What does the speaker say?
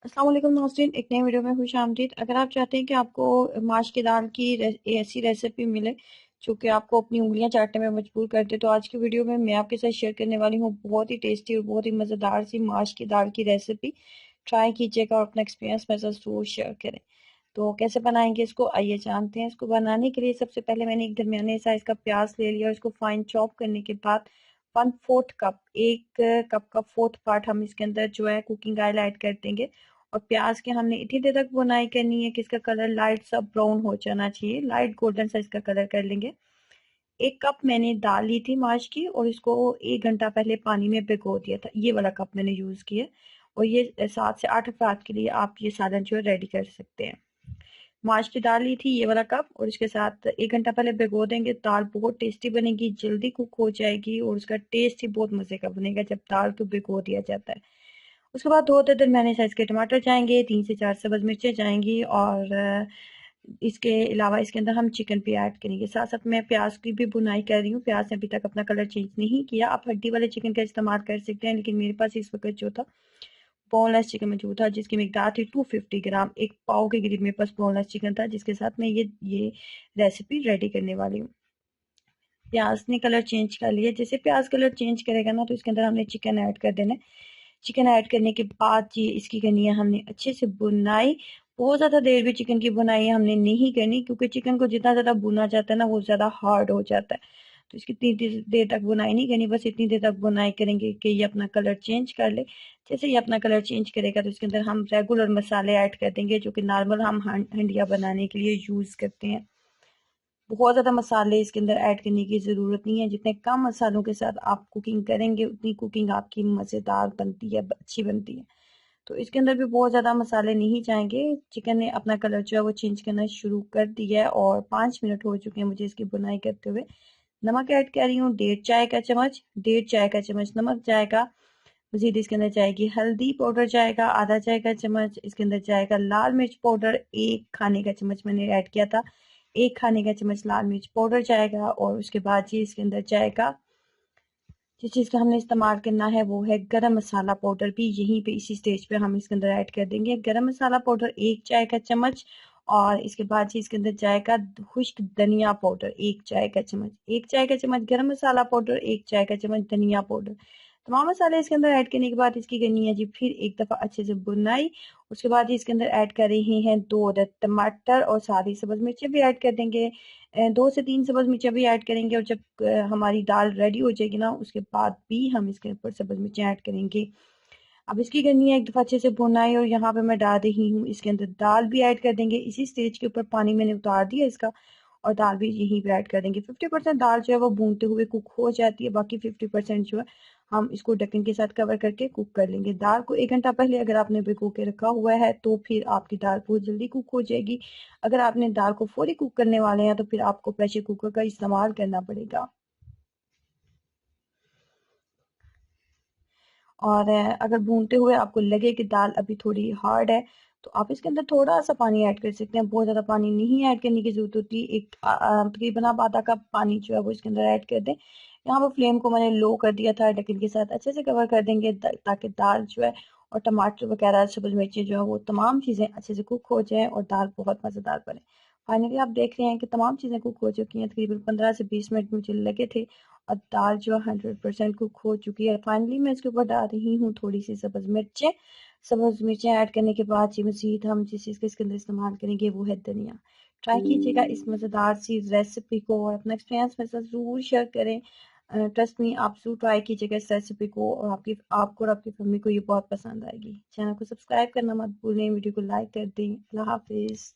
अस्सलाम वालेकुम नाज़रीन, एक नई वीडियो में खुश आमदीद। अगर आप चाहते हैं कि आपको माश की दाल की ऐसी रेसिपी मिले जो कि आपको अपनी उंगलियां चाटने में मजबूर कर दे, तो आज की वीडियो में मैं आपके साथ शेयर करने वाली हूँ बहुत ही टेस्टी और बहुत ही मज़ेदार सी माश की दाल की रेसिपी। ट्राई कीजिएगा और अपना एक्सपीरियंस मेरे साथ जरूर शेयर करें। तो कैसे बनाएंगे इसको, आइए जानते हैं। इसको बनाने के लिए सबसे पहले मैंने एक दरमियाने साइज का प्याज ले लिया और इसको फाइन चॉप करने के बाद 1/4 कप, एक कप का फोर्थ पार्ट हम इसके अंदर जो है कुकिंग ऑयल ऐड कर देंगे। और प्याज के हमने इतनी देर तक बुनाई करनी है कि इसका कलर लाइट सा ब्राउन हो जाना चाहिए, लाइट गोल्डन सा इसका कलर कर लेंगे। 1 कप मैंने दाल ली थी माश की और इसको 1 घंटा पहले पानी में भिगो दिया था, ये वाला कप मैंने यूज किया। और ये 7 से 8 अफराद के लिए आप ये सालन जो है रेडी कर सकते हैं। माश की दाल ली थी ये वाला कप और इसके साथ 1 घंटा पहले भिगो देंगे। दाल बहुत टेस्टी बनेगी, जल्दी कुक हो जाएगी और उसका टेस्ट ही बहुत मजे का बनेगा जब दाल को भिगो दिया जाता है। उसके बाद 2 अदद मैंने साइज के टमाटर जाएंगे, 3 से 4 सब्ज मिर्चें जाएंगी और इसके अलावा इसके अंदर हम चिकन भी ऐड करेंगे। साथ साथ मैं प्याज की भी बुनाई कर रही हूँ। प्याज ने अभी तक अपना कलर चेंज नहीं किया। आप हड्डी वाले चिकन का इस्तेमाल कर सकते हैं, लेकिन मेरे पास इस वक्त जो था बोनलेस चिकन मौजूद था जिसकी मिकदार थी 250 ग्राम। एक पाव के करीब मेरे पास बोनलेस चिकन था जिसके साथ मैं ये रेसिपी रेडी करने वाली हूँ। प्याज ने कलर चेंज कर लिया। जैसे प्याज कलर चेंज करेगा ना, तो इसके अंदर हमने चिकन ऐड कर देना है। चिकन ऐड करने के बाद ये इसकी करनी है हमने अच्छे से बुनाई। बहुत ज़्यादा देर भी चिकन की बुनाई हमने नहीं करनी, क्योंकि चिकन को जितना ज़्यादा भुना जाता है ना, वो ज़्यादा हार्ड हो जाता है। तो इसकी इतनी देर तक बुनाई नहीं करनी, बस इतनी देर तक बुनाई करेंगे कि ये अपना कलर चेंज कर ले। जैसे ये अपना कलर चेंज करेगा तो इसके अंदर हम रेगुलर मसाले ऐड कर देंगे जो कि नॉर्मल हम हंडिया बनाने के लिए यूज़ करते हैं। बहुत ज़्यादा मसाले इसके अंदर ऐड करने की ज़रूरत नहीं है। जितने कम मसालों के साथ आप कुकिंग करेंगे उतनी कुकिंग आपकी मज़ेदार बनती है, अच्छी बनती है। तो इसके अंदर भी बहुत ज़्यादा मसाले नहीं जाएंगे। चिकन ने अपना कलर जो है वो चेंज करना शुरू कर दिया है और 5 मिनट हो चुके हैं मुझे इसकी बुनाई करते हुए। नमक ऐड कर रही हूँ 1.5 चाय का चम्मच, 1.5 चाय का चम्मच नमक जाएगा। मजीद इसके अंदर जाएगी हल्दी पाउडर जाएगा ½ चाय का चम्मच। इसके अंदर जाएगा लाल मिर्च पाउडर 1 खाने का चम्मच मैंने ऐड किया था। 1 खाने का चम्मच लाल मिर्च पाउडर जाएगा। और उसके बाद जी इसके अंदर जाएगा जिस चीज़ का हमने इस्तेमाल करना है वो है गरम मसाला पाउडर। भी यहीं पे इसी स्टेज पे हम इसके अंदर ऐड कर देंगे गरम मसाला पाउडर 1 चाय का चम्मच। और इसके बाद जी इसके अंदर जाएगा खुश्क धनिया पाउडर 1 चाय का चम्मच। 1 चाय का चम्मच गरम मसाला पाउडर, 1 चाय का चम्मच धनिया पाउडर। तमाम मसाले इसके अंदर ऐड करने के बाद इसकी करनी है जी फिर एक दफ़ा अच्छे से बुनाई। उसके बाद इसके अंदर ऐड कर रहे हैं 2 अदद टमाटर और सारी सब्ज मिर्चें भी ऐड कर देंगे। 2 से 3 सब्ज मिर्चें भी ऐड करेंगे। और जब हमारी दाल रेडी हो जाएगी ना, उसके बाद भी हम इसके ऊपर सब्ज मिर्चें ऐड करेंगे। अब इसकी करनी है एक दफ़ा अच्छे से भुनाई। और यहाँ पे मैं डाल रही हूँ इसके अंदर दाल भी ऐड कर देंगे। इसी स्टेज के ऊपर पानी मैंने उतार दिया इसका और दाल भी यहीं पे ऐड कर देंगे। 50% दाल जो है वो भूनते हुए कुक हो जाती है, बाकी 50% जो है हम इसको ढक्कन के साथ कवर करके कुक कर लेंगे। दाल को 1 घंटा पहले अगर आपने भिगो के रखा हुआ है तो फिर आपकी दाल बहुत जल्दी कुक हो जाएगी। अगर आपने दाल को फौरी कुक करने वाले हैं तो फिर आपको प्रेशर कुकर का इस्तेमाल करना पड़ेगा। और अगर भूनते हुए आपको लगे कि दाल अभी थोड़ी हार्ड है तो आप इसके अंदर थोड़ा सा पानी ऐड कर सकते हैं। बहुत ज़्यादा पानी नहीं ऐड करने की ज़रूरत होती। एक तकरीबन आप ½ कप पानी जो है वो इसके अंदर ऐड कर दें। यहाँ पर फ्लेम को मैंने लो कर दिया था। ढक्कन के साथ अच्छे से कवर कर देंगे ताकि दाल जो है और टमाटर वगैरह सब्ज मिर्ची जो है वो तमाम चीज़ें अच्छे से कुक हो जाएं और दाल बहुत मज़ेदार बने। फाइनली आप देख रहे हैं कि तमाम चीज़ें कुक हो चुकी हैं। तकरीबन 15 से 20 मिनट मुझे लगे थे और दाल जो 100% कुक हो चुकी है। फाइनली मैं इसके ऊपर डाल रही हूँ थोड़ी सी सब्ज मिर्चें। सब्ज मिर्चें ऐड करने के बाद जी मजीद हम जिस चीज़ का इसके अंदर इस्तेमाल करेंगे वो है धनिया। ट्राई कीजिएगा इस मज़ेदार सी रेसिपी को और अपना एक्सपीरियंस मेरे साथ ज़रूर शेयर करें। ट्रस्ट मी, आप ज़रूर ट्राई कीजिएगा इस रेसिपी को और आपको और आपकी फैमिली को ये बहुत पसंद आएगी। चैनल को सब्सक्राइब करना मत भूलें, वीडियो को लाइक कर दें। अल्लाह हाफिज़।